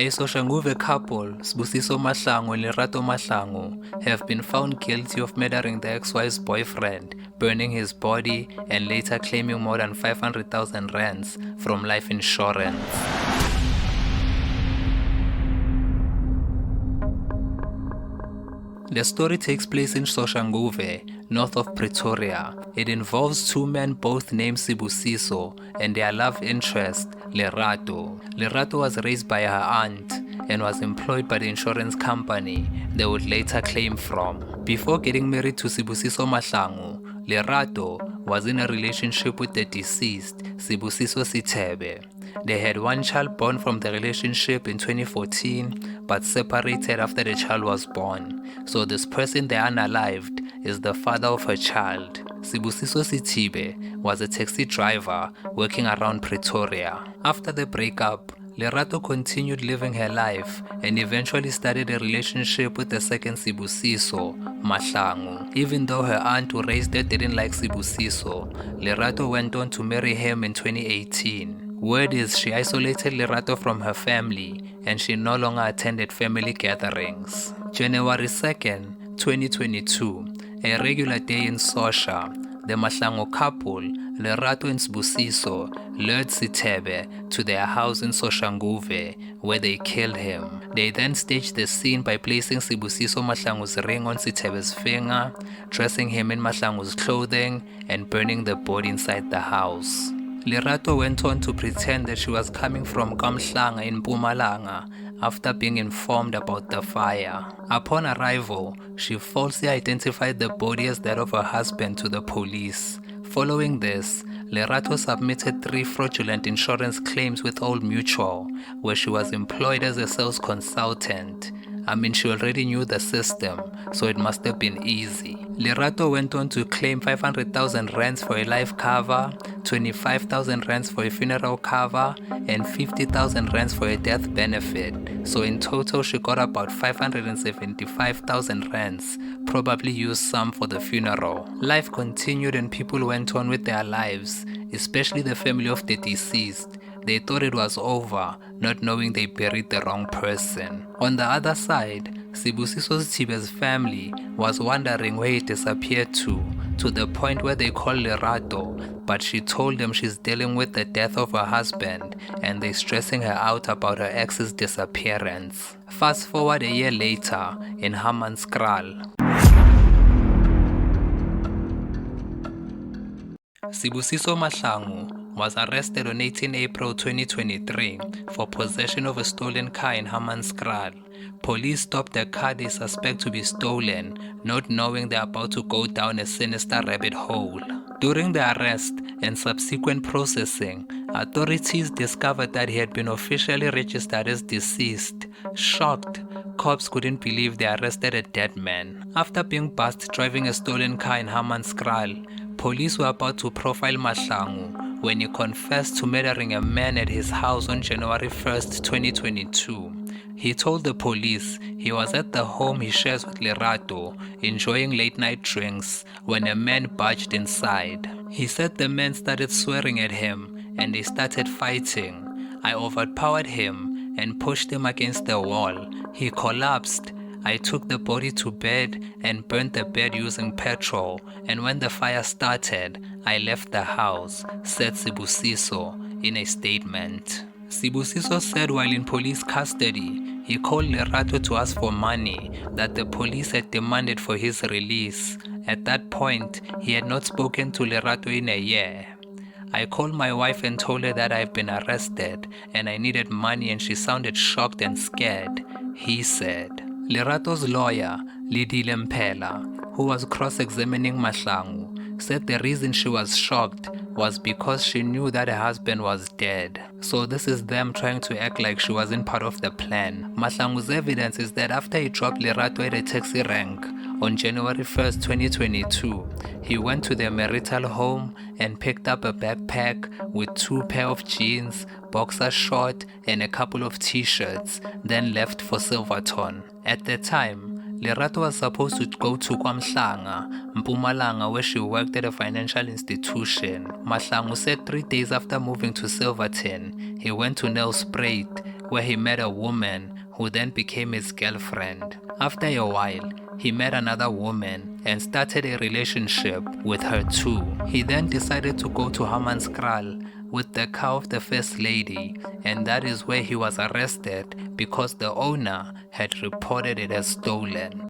A Soshanguve couple, Sibusiso Mahlangu and Lerato Mahlangu, have been found guilty of murdering the ex-wife's boyfriend, burning his body, and later claiming more than 500,000 rands from life insurance. The story takes place in Soshanguve, north of Pretoria. It involves two men both named Sibusiso and their love interest, Lerato. Lerato was raised by her aunt and was employed by the insurance company they would later claim from. Before getting married to Sibusiso Mahlangu, Lerato was in a relationship with the deceased, Sibusiso Sithebe. They had one child born from the relationship in 2014, but separated after the child was born. So this person, the Unalived, is the father of her child. Sibusiso Sithebe was a taxi driver working around Pretoria. After the breakup, Lerato continued living her life and eventually started a relationship with the second Sibusiso, Mahlangu. Even though her aunt who raised her didn't like Sibusiso, Lerato went on to marry him in 2018. Word is she isolated Lerato from her family and she no longer attended family gatherings. January 2nd, 2022, a regular day in Sosha, the Mahlangu couple, Lerato and Sibusiso, lured Sithebe to their house in Soshanguve, where they killed him. They then staged the scene by placing Sibusiso Mahlangu's ring on Sithebe's finger, dressing him in Mahlangu's clothing, and burning the body inside the house. Lerato went on to pretend that she was coming from Kamhlanga in Mpumalanga after being informed about the fire. Upon arrival, she falsely identified the body as that of her husband to the police. Following this, Lerato submitted 3 fraudulent insurance claims with Old Mutual, where she was employed as a sales consultant. She already knew the system, so it must have been easy. Lerato went on to claim 500,000 rands for a life cover, 25,000 rands for a funeral cover, and 50,000 rands for a death benefit. So in total, she got about 575,000 rands, probably used some for the funeral. Life continued and people went on with their lives, especially the family of the deceased. They thought it was over, not knowing they buried the wrong person. On the other side, Sibusiso Sithibe's family was wondering where he disappeared to the point where they called Lerato, but she told them she's dealing with the death of her husband and they're stressing her out about her ex's disappearance. Fast forward a year later, in Hammanskraal, Sibusiso Mahlangu was arrested on 18 April 2023 for possession of a stolen car in Hammanskraal. Police stopped the car they suspect to be stolen, not knowing they're about to go down a sinister rabbit hole. During the arrest and subsequent processing, authorities discovered that he had been officially registered as deceased. Shocked, cops couldn't believe they arrested a dead man. After being bussed driving a stolen car in Hammanskraal, police were about to profile Mahlangu when he confessed to murdering a man at his house on January 1st, 2022. He told the police he was at the home he shares with Lerato, enjoying late-night drinks, when a man barged inside. He said the man started swearing at him and they started fighting. I overpowered him and pushed him against the wall. He collapsed. I took the body to bed and burnt the bed using petrol, and when the fire started, I left the house, said Sibusiso in a statement. Sibusiso said while in police custody, he called Lerato to ask for money that the police had demanded for his release. At that point, he had not spoken to Lerato in a year. I called my wife and told her that I've been arrested and I needed money, and she sounded shocked and scared, he said. Lerato's lawyer, Lidile Mphela, who was cross-examining Mahlangu, said the reason she was shocked was because she knew that her husband was dead. So this is them trying to act like she wasn't part of the plan. Mahlangu's evidence is that after he dropped Lerato at a taxi rank on January 1st, 2022, he went to their marital home and picked up a backpack with 2 pair of jeans, boxer short, and a couple of t-shirts, then left for Silverton. At the time, Lerato was supposed to go to KwaMhlanga, Mpumalanga, where she worked at a financial institution. Mahlangu said 3 days after moving to Silverton, he went to Nelspruit, where he met a woman who then became his girlfriend. After a while, he met another woman and started a relationship with her too. He then decided to go to Hammanskraal with the car of the First Lady, and that is where he was arrested because the owner had reported it as stolen.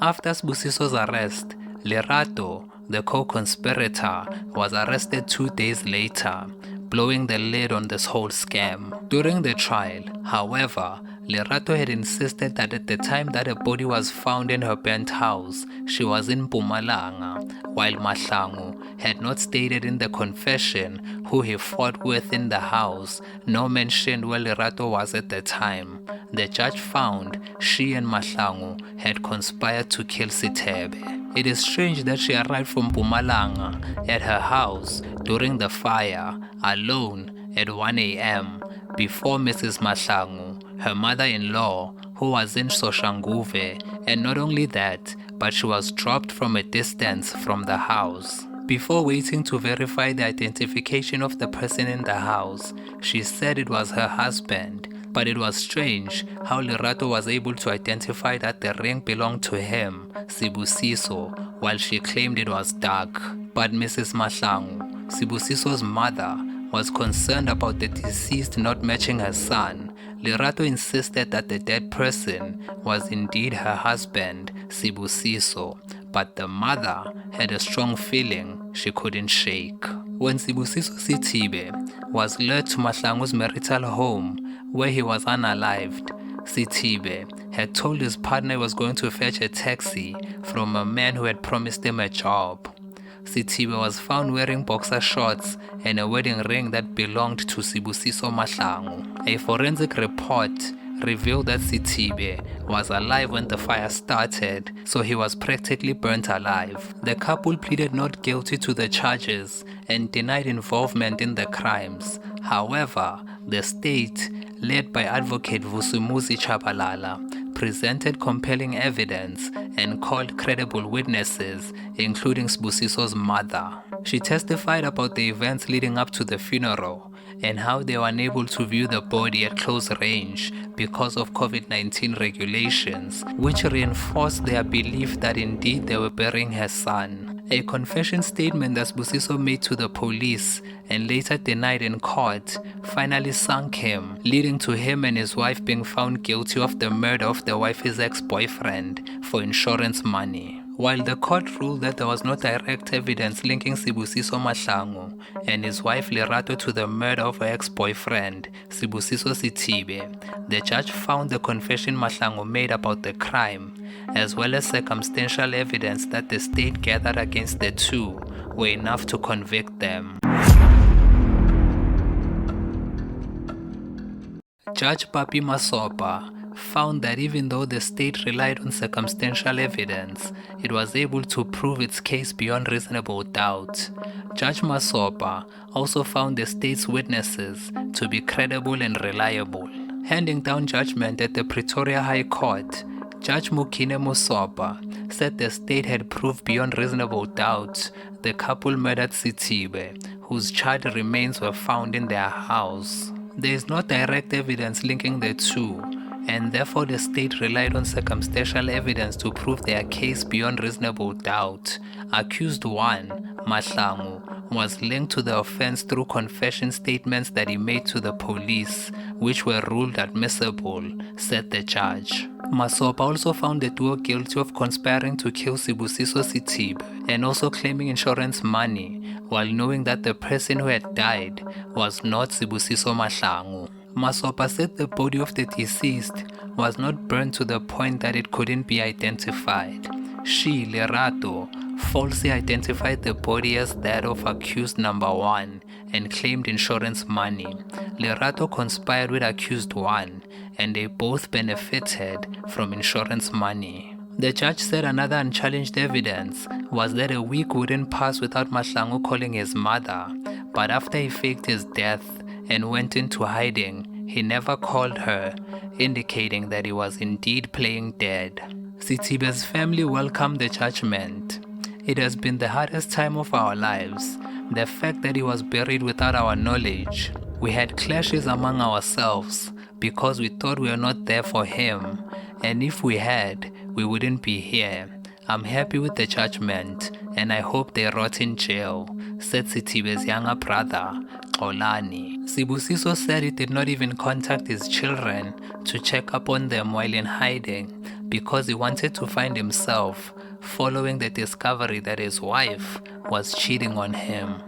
After Sibusiso's arrest, Lerato, the co-conspirator, was arrested 2 days later, blowing the lid on this whole scam. During the trial, however, Lerato had insisted that at the time that a body was found in her burnt house, she was in Mpumalanga, while Mahlangu had not stated in the confession who he fought with in the house, nor mentioned where Lerato was at the time. The judge found she and Mahlangu had conspired to kill Sithebe. It is strange that she arrived from Mpumalanga at her house during the fire alone at 1 a.m. before Mrs. Mahlangu, her mother-in-law, who was in Soshanguve, and not only that, but she was dropped from a distance from the house. Before waiting to verify the identification of the person in the house, she said it was her husband. But it was strange how Lerato was able to identify that the ring belonged to him, Sibusiso, while she claimed it was dark. But Mrs. Mahlangu, Sibusiso's mother, was concerned about the deceased not matching her son. Lerato insisted that the dead person was indeed her husband, Sibusiso, but the mother had a strong feeling she couldn't shake. When Sibusiso Sithibe was led to Mahlangu's marital home, where he was unalived, Sithibe had told his partner he was going to fetch a taxi from a man who had promised him a job. Sithibe was found wearing boxer shorts and a wedding ring that belonged to Sibusiso Mahlangu. A forensic report revealed that Sithibe was alive when the fire started, so he was practically burnt alive. The couple pleaded not guilty to the charges and denied involvement in the crimes. However, the state, led by advocate Vusumuzi Chabalala, presented compelling evidence and called credible witnesses, including Sibusiso's mother. She testified about the events leading up to the funeral and how they were unable to view the body at close range because of COVID-19 regulations, which reinforced their belief that indeed they were burying her son. A confession statement that Sibusiso made to the police and later denied in court finally sunk him, leading to him and his wife being found guilty of the murder of their wife's ex-boyfriend for insurance money. While the court ruled that there was no direct evidence linking Sibusiso Mahlangu and his wife Lerato to the murder of her ex-boyfriend, Sibusiso Sithibe, the judge found the confession Mahlangu made about the crime, as well as circumstantial evidence that the state gathered against the two, were enough to convict them. Judge Papi Masopa found that even though the state relied on circumstantial evidence, it was able to prove its case beyond reasonable doubt. Judge Masopa also found the state's witnesses to be credible and reliable. Handing down judgment at the Pretoria High Court, Judge Mukine Masopa said the state had proved beyond reasonable doubt the couple murdered Sithibe, whose charred remains were found in their house. There is no direct evidence linking the two, and therefore the state relied on circumstantial evidence to prove their case beyond reasonable doubt. Accused 1, Mahlangu, was linked to the offense through confession statements that he made to the police, which were ruled admissible, said the judge. Masopa also found the duo guilty of conspiring to kill Sibusiso Sithibe and also claiming insurance money, while knowing that the person who had died was not Sibusiso Mahlangu. Masopa said the body of the deceased was not burned to the point that it couldn't be identified. She, Lerato, falsely identified the body as that of accused number 1 and claimed insurance money. Lerato conspired with accused 1 and they both benefited from insurance money. The judge said another unchallenged evidence was that a week wouldn't pass without Mahlangu calling his mother, but after he faked his death and went into hiding, he never called her, indicating that he was indeed playing dead. Sithibe's family welcomed the judgment. It has been the hardest time of our lives, The fact that he was buried without our knowledge. We had clashes among ourselves because we thought we were not there for him, and if we had, we wouldn't be here. I'm happy with the judgment, and I hope they rot in jail, said Sithibe's younger brother, Xolani. Sibusiso said he did not even contact his children to check up on them while in hiding because he wanted to find himself following the discovery that his wife was cheating on him.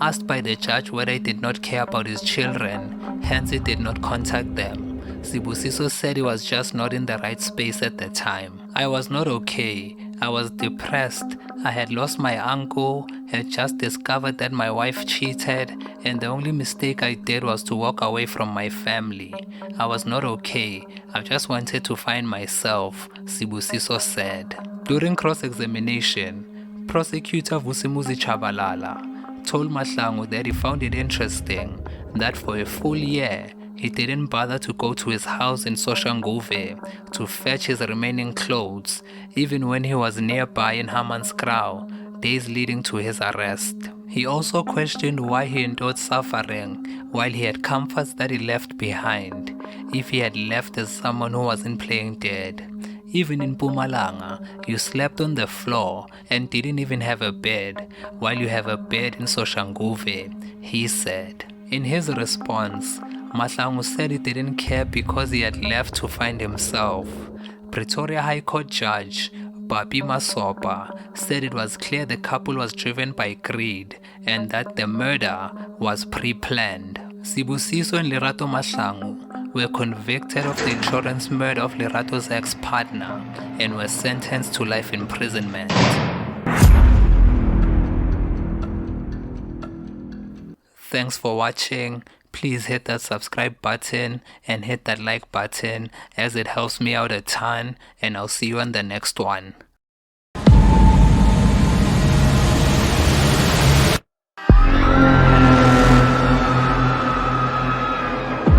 Asked by the judge whether he did not care about his children, hence he did not contact them, Sibusiso said he was just not in the right space at the time. I was not okay. I was depressed. I had lost my uncle, had just discovered that my wife cheated, and the only mistake I did was to walk away from my family. I was not okay. I just wanted to find myself, Sibusiso said. During cross-examination, Prosecutor Vusimuzi Chabalala told Mahlangu that he found it interesting that for a full year, he didn't bother to go to his house in Soshanguve to fetch his remaining clothes, even when he was nearby in Hammanskraal, days leading to his arrest. He also questioned why he endured suffering while he had comforts that he left behind, if he had left as someone who wasn't playing dead. Even in Mpumalanga, you slept on the floor and didn't even have a bed, while you have a bed in Soshanguve, he said. In his response, Mahlangu said he didn't care because he had left to find himself. Pretoria High Court Judge Bapi Masopa said it was clear the couple was driven by greed and that the murder was pre-planned. Sibusiso and Lerato Mahlangu were convicted of the insurance murder of Lerato's ex-partner and were sentenced to life imprisonment. Thanks for watching. Please hit that subscribe button and hit that like button as it helps me out a ton, and I'll see you on the next one.